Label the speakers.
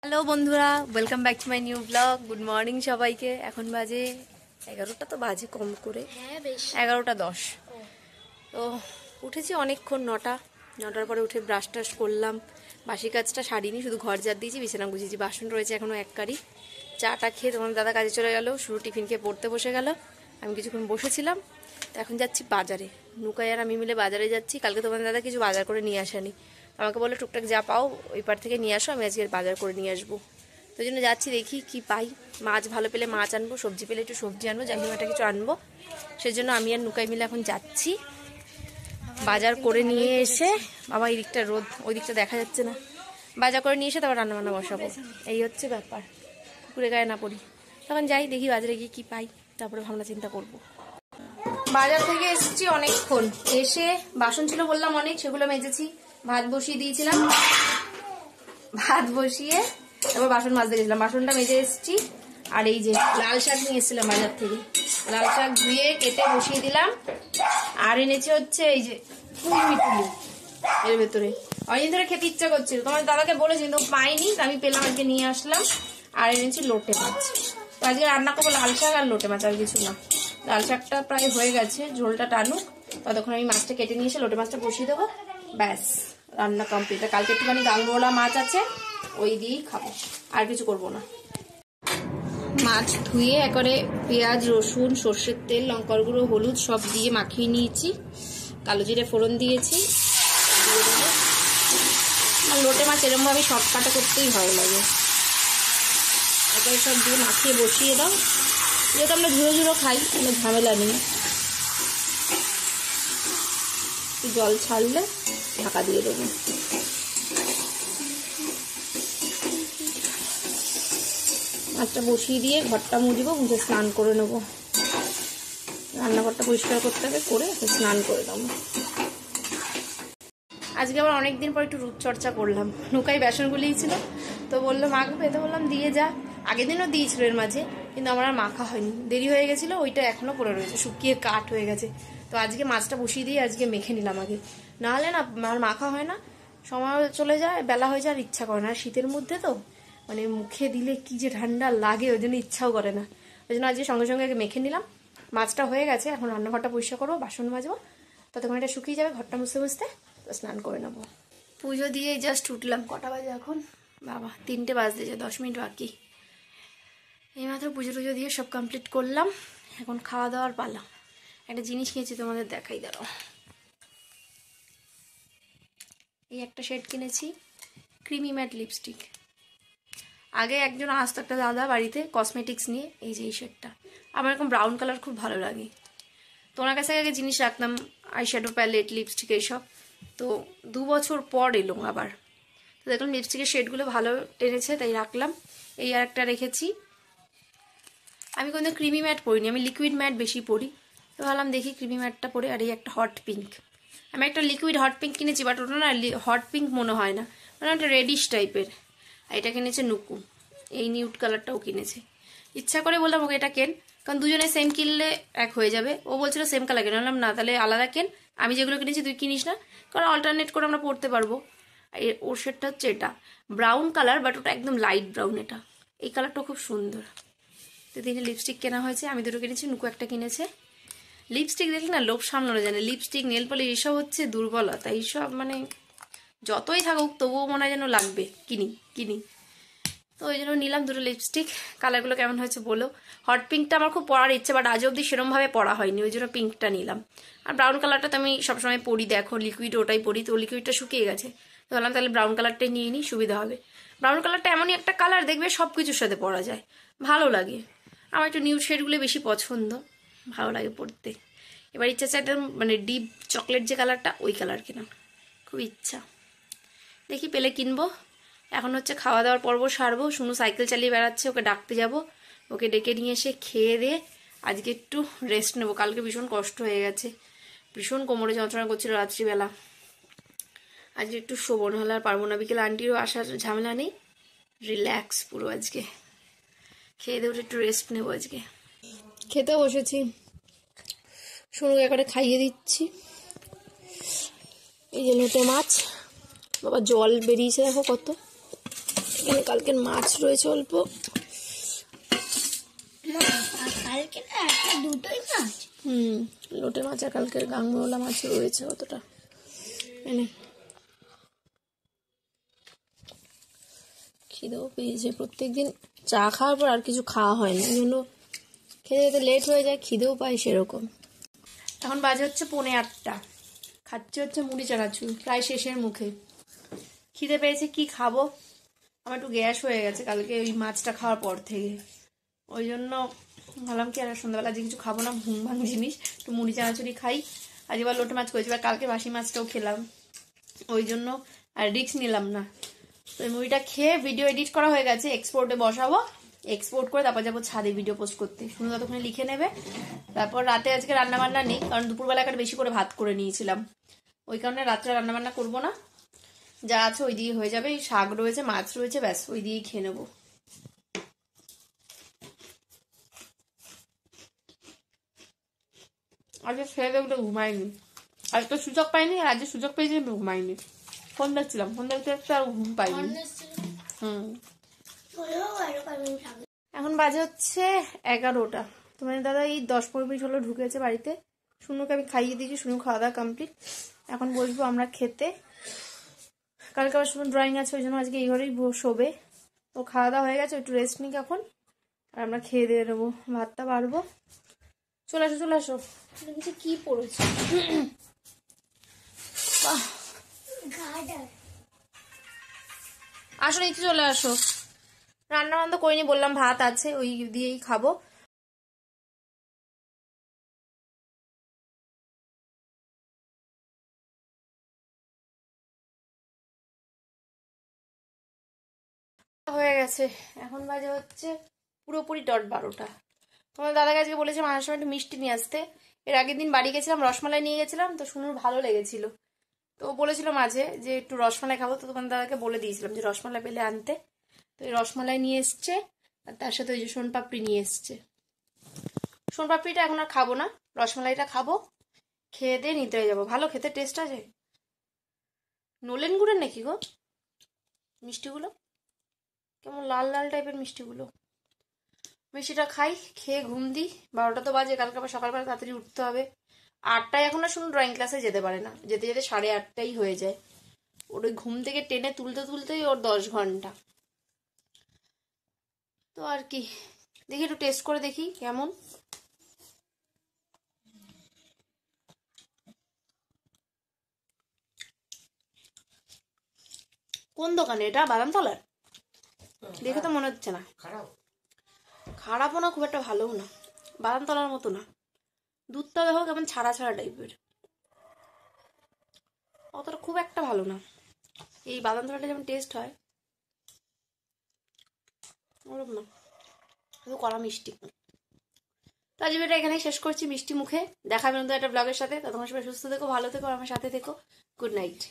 Speaker 1: Hello বন্ধুরা, welcome back to my new blog. Good morning সবাইকে। এখন বাজে 11টা, তো বাজে কম করে 11:10। তো উঠেছি অনেকক্ষণ, 9টার পরে উঠে ব্রাশ টাশ করলাম। বাসি কাজটা সারিনি, শুধু ঘর ঝাড় দিয়েছি, বিছানা গুছিয়েছি, বাসন রয়েছে এখনও এক কারি। চাটা খেয়ে তোমার দাদা কাজে চলে গেল, শুরু টিফিন খেয়ে পড়তে বসে গেল। আমি কিছুক্ষণ বসেছিলাম। তো এখন যাচ্ছি বাজারে, নুকাই আর আমি মিলে বাজারে যাচ্ছি। কালকে তোমার দাদা কিছু বাজার করে নিয়ে আসেনি, আমাকে বলে টুকটাক যা পাও ওই পার থেকে নিয়ে আসো, আমি আজকে বাজার করে নিয়ে আসবো। তো জন্য যাচ্ছি, দেখি কি পাই। মাছ ভালো পেলে মাছ আনবো, সবজি পেলে একটু সবজি আনবো, যাই হোক একটা কিছু আনবো। সেজন্য আমি আর নুকাই মিলে এখন যাচ্ছি বাজার করে নিয়ে এসে। বাবা এই দিকটা রোদ, ওই দিকটা দেখা যাচ্ছে না। বাজার করে নিয়ে এসে তারপর রান্নাবান্না বসাবো, এই হচ্ছে ব্যাপার। কুকুরে গায়ে না পড়ি। তখন যাই, দেখি বাজারে গিয়ে কি পাই, তারপরে ভাবনা চিন্তা করব। বাজার থেকে এসেছি অনেকক্ষণ, এসে বাসন ছিল বললাম অনেক, সেগুলো মেজেছি। ভাত বসিয়ে দিয়েছিলাম, ভাত বসিয়ে তারপর বাসন মাজতে গেছিলাম, বাসনটা মেজে এসেছি। আর এই যে লাল শাক নিয়ে এসেছিলাম বাজার থেকে, লাল শাক ধুয়ে কেটে বসিয়ে দিলাম। আর এনেছে হচ্ছে এই যে মিটুলি, এর ভেতরে অনেকদিন ধরে খেতে ইচ্ছা করছিল, তোমার দাদাকে বলেছি কিন্তু পাইনি, আমি পেলাম, আজকে নিয়ে আসলাম। আর এনেছি লোটে মাছ। তো আজকে রান্না করবো লাল শাক আর লোটে মাছ, আর কিছু না। লাল শাকটা প্রায় হয়ে গেছে, ঝোলটা টানুক, ততক্ষণ আমি মাছটা কেটে নিয়ে এসে লোটে মাছটা বসিয়ে দেবো, ব্যাস রান্না কমপ্লিট। কালকে একটুখানি গাংবলা মাছ আছে, ওই দিয়েই খাবো, আর কিছু করবো না। মাছ ধুয়ে একবারে পেঁয়াজ, রসুন, সর্ষের তেল, লঙ্কার গুঁড়ো, হলুদ সব দিয়ে মাখিয়ে নিয়েছি। কালো জিরে ফোড়ন দিয়েছি, দিয়ে দেবো। আর লোটে মাছ এরকমভাবে শর্টকাটে করতেই ভালো লাগে। একবারে সব দিয়ে মাখিয়ে বসিয়ে দাও, যেহেতু আমরা ঝুড়ো ঝুড়ো খাই, কোনো ঝামেলা নেই। জল ছাড়লে ঢাকা দিয়ে দেবো। মাছটা বসিয়ে দিয়ে ঘরটা মুছবো, মুছে স্নান করে নেবো। রান্নাঘরটা পরিষ্কার করতে হবে, করে স্নান করে দেবো। আজকে আবার অনেকদিন পর একটু রূপচর্চা করলাম। নুকাই বেসন গুলিয়েছিল, তো বললো মাখবে, তো বললাম দিয়ে যা। আগের দিনও দিয়েছিল এর মাঝে, কিন্তু আমার আর মাখা হয়নি, দেরি হয়ে গেছিলো। ওইটা এখনো পড়ে রয়েছে, শুকিয়ে কাঠ হয়ে গেছে। তো আজকে মাছটা বসিয়ে দিয়ে আজকে মেখে নিলাম আগে, নাহলে না আর মাখা হয় না, সময় চলে যায়, বেলা হয়ে যায়, আর ইচ্ছা করে না। শীতের মধ্যে তো মানে মুখে দিলে কি যে ঠান্ডা লাগে, ওই জন্য ইচ্ছাও করে না। ওই জন্য আজকে সঙ্গে সঙ্গে আগে মেখে নিলাম। মাছটা হয়ে গেছে, এখন রান্নাঘরটা পরিষ্কার করবো, বাসন মাজবো, ততক্ষণ এটা শুকিয়ে যাবে, ঘরটা মুছতে মুছতে স্নান করে নেবো। পুজো দিয়ে জাস্ট উঠলাম। কটা বাজে এখন? বাবা 3টে বাজতে যায়, 10 মিনিট বাকি। এইমাত্র পুজো টুজো দিয়ে সব কমপ্লিট করলাম, এখন খাওয়া দাওয়ার পালা। একটা জিনিস কিনেছি, তোমাদের দেখাই, দাঁড়াও। এই একটা শেড কিনেছি, ক্রিমি ম্যাট লিপস্টিক। আগে একজন আসতো, একটা দাদা বাড়িতে কসমেটিক্স নিয়ে, এই যে এই শেডটা। আমার এরকম ব্রাউন কালার খুব ভালো লাগে, তো ওনার কাছে আগে জিনিস রাখতাম, আইশ্যাডো প্যালেট, লিপস্টিক এইসব। তো 2 বছর পর এলো আবার, তো দেখলাম লিপস্টিকের শেডগুলো ভালো টেনেছে, তাই রাখলাম। এই আর একটা রেখেছি। আমি কোনো ক্রিমি ম্যাট পরিনি, আমি লিকুইড ম্যাট বেশি পরি, তো ভাবলাম দেখি ক্রিমি ম্যাটটা পরে। আর এই একটা হট পিঙ্ক, আমি একটা লিকুইড হট পিঙ্ক কিনেছি, বাট ওটা না হট পিঙ্ক মনে হয় না, মানে একটা রেডিশ টাইপের। আর এটা কিনেছে নুকু, এই নিউড কালারটাও কিনেছে। ইচ্ছা করে বললাম ওকে এটা কেন, কারণ দুজনে সেম কিনলে এক হয়ে যাবে। ও বলছিল সেম কালার কেন, বললাম না তাহলে আলাদা কেন, আমি যেগুলো কিনেছি তুই কিনিস না, কারণ অল্টারনেট করে আমরা পড়তে পারবো। ওর শেডটা হচ্ছে এটা ব্রাউন কালার, বাট ওটা একদম লাইট ব্রাউন। এটা এই কালারটা খুব সুন্দর। তো 3টে লিপস্টিক কেনা হয়েছে, আমি 2টো কিনেছি, নুকু একটা কিনেছে। লিপস্টিক দেখলে না লোভ সামলানো যায় না, লিপস্টিক, নেল পলিশ এইসব হচ্ছে দুর্বলতা। এইসব মানে যতই থাকুক তবুও মনে হয় যেন লাগবে, কিনি কিনি। তো ওই জন্য নিলাম 2টো লিপস্টিক। কালারগুলো কেমন হয়েছে বলো। হট পিঙ্কটা আমার খুব পরার ইচ্ছে, বাট আজ অবধি সেরমভাবে পরা হয়নি, ওই জন্য পিঙ্কটা নিলাম। আর ব্রাউন কালারটা তো আমি সবসময় পরি, দেখো লিকুইড ওটাই পরি, তো লিকুইডটা শুকিয়ে গেছে, তো বললাম তাহলে ব্রাউন কালারটাই নিয়ে নিই, সুবিধা হবে। ব্রাউন কালারটা এমনই একটা কালার, দেখবে সব কিছুর সাথে পরা যায়, ভালো লাগে। আমার একটু নিউড শেডগুলো বেশি পছন্দ, ভালো লাগে পরতে। এবার ইচ্ছা চাই মানে ডিপ চকলেট যে কালারটা, ওই কালার কেনা খুব ইচ্ছা, দেখি পেলে কিনবো। এখন হচ্ছে খাওয়া দাওয়ার পর্ব সারবো। শুনু সাইকেল চালিয়ে বেড়াচ্ছে, ওকে ডাকতে যাব, ওকে ডেকে নিয়ে এসে খেয়ে দিয়ে আজকে একটু রেস্ট নেবো। কালকে ভীষণ কষ্ট হয়ে গেছে, ভীষণ কোমরে যন্ত্রণা করছিল রাত্রিবেলা। আজকে একটু শোবো, নাহলে আর পারবো না। বিকেলে আন্টিরও আসার ঝামেলা নেই, রিল্যাক্স পুরো আজকে। খেয়ে দিয়ে একটু রেস্ট নেবো আজকে। খেতে বসেছি, শুনুকে করে খাইয়ে দিচ্ছি। এই যে লোটে মাছ, বাবা জল বেরিয়েছে দেখো কত, এখানে কালকের মাছ রয়েছে অল্প।
Speaker 2: কালকে দুটোই মাছ।
Speaker 1: লোটে মাছ আর কালকের গাংমলা মাছ রয়েছে অতটা। এনে খিদেও পেয়েছে, প্রত্যেকদিন চা খাওয়ার পর আর কিছু খাওয়া হয় না, এই জন্য খেতে খেতে লেট হয়ে যায়, খিদেও পাই সেরকম। এখন বাজে হচ্ছে 7:45, খাচ্ছে হচ্ছে মুড়ি চানাচুর, প্রায় শেষের মুখে। খিদে পেয়েছে, কি খাবো, আমার একটু গ্যাস হয়ে গেছে কালকে ওই মাছটা খাওয়ার পর থেকে, ওই জন্য ভাবলাম কি আর সন্ধ্যাবেলা যে কিছু খাবো না, ঘুম ভাঙ জিনিস, একটু মুড়ি চানাচুরি খাই। আজ এবার লোটে মাছ করেছি, এবার কালকে বাসি মাছটাও খেলাম, ওই জন্য আর রিস্ক নিলাম না। তো এই মুভিটা খেয়ে ভিডিও এডিট করা হয়ে গেছে, এক্সপোর্টে বসাবো, এক্সপোর্ট করে তারপর যাবো ছাদে ভিডিও পোস্ট করতে। শুনে ততক্ষণে লিখে নেবে। তারপর রাতে আজকে রান্না বান্না নেই, কারণ দুপুরবেলা একটা বেশি করে ভাত করে নিয়েছিলাম, ওই কারণে রাত্রে রান্না বান্না করবো না, যা আছে ওই দিয়ে হয়ে যাবে। শাক রয়েছে, মাছ রয়েছে, ব্যাস ওই দিয়েই খেয়ে নেবো। আজকে খেয়ে দেখলে ঘুমাইনি, আজকে সুযোগ পাইনি, আর আজকে সুযোগ পেয়েছি ঘুমাইনি, ফোন দেখছিলাম, ফোন দেখতে দেখতে আর ঘুম পাইনি। এখন বাজে হচ্ছে 11টা। তোমার দাদা এই 10-15 মিনিট হলো ঢুকেছে বাড়িতে, শুনুকে আমি খাইয়ে দিয়েছি, শুনু খাওয়া দাওয়া কমপ্লিট। এখন বসবো আমরা খেতে, কালকে আবার শুনুন ড্রয়িং আছে, ওই জন্য আজকে এই ঘরেই শোবে। তো খাওয়া দাওয়া হয়ে গেছে, একটু রেস্ট নিক এখন, আর আমরা খেয়ে দিয়ে নেবো, ভাতটা বাড়বো। চলে আসো চলে আসো, কি পড়েছে, আসো নিচে চলে আসো। রান্না বান্না করিনি, বললাম ভাত আছে, ওই দিয়েই খাবো। হয়ে গেছে, এখন বাজে হচ্ছে পুরোপুরি 12টা। তোমার দাদাকে আজকে বলেছে মায়ের সময় একটু মিষ্টি নিয়ে আসতে। এর আগের দিন বাড়ি গেছিলাম, রসমালাই নিয়ে গেছিলাম, তো শুনুর ভালো লেগেছিল, তো বলেছিল মাঝে যে একটু রসমালাই খাবো, তো তোমার দাদাকে বলে দিয়েছিলাম যে রসমালাই পেলে আনতে। তো এই রসমালাই নিয়ে এসছে, আর তার সাথে ওই যে সোনপাপড়ি নিয়ে এসছে। সোনপাপড়িটা এখন আর খাবো না, রসমালাইটা খাবো, খেয়ে দিয়ে নিতে হয়ে যাবো। ভালো খেতে, টেস্ট আছে। নলেন গুড়ের নাকি গো মিষ্টিগুলো, কেমন লাল লাল টাইপের মিষ্টিগুলো। মিষ্টিটা খাই, খেয়ে ঘুম দিই, 12টা তো বাজে, কালকে আবার সকালবেলা তাড়াতাড়ি উঠতে হবে। 8টায় এখন আর শুনুন ড্রয়িং ক্লাসে যেতে পারে না, যেতে যেতে 8:30টাই হয়ে যায়। ওর ওই ঘুম থেকে টেনে তুলতে তুলতেই ওর 10 ঘন্টা। তো আর কি, দেখি একটু টেস্ট করে দেখি কেমন। কোন দোকানে এটা, বাদামতলার? দেখে তো মনে হচ্ছে না খারাপও না, খুব একটা ভালোও না, বাদামতলার মতো না। দুধটা দেখো কেমন ছাড়া ছাড়া টাইপের, অতটা খুব একটা ভালো না। এই বাদামতলাটা যেমন টেস্ট হয় ওরকম না, শুধু কড়া মিষ্টি। তো আজ ভিডিওটা এখানেই শেষ করছি মিষ্টি মুখে। দেখা হবে নতুন একটা ব্লগের সাথে, ততক্ষণ সবাই সুস্থ থেকো, ভালো থেকো, আমার সাথে থেকো। Good night.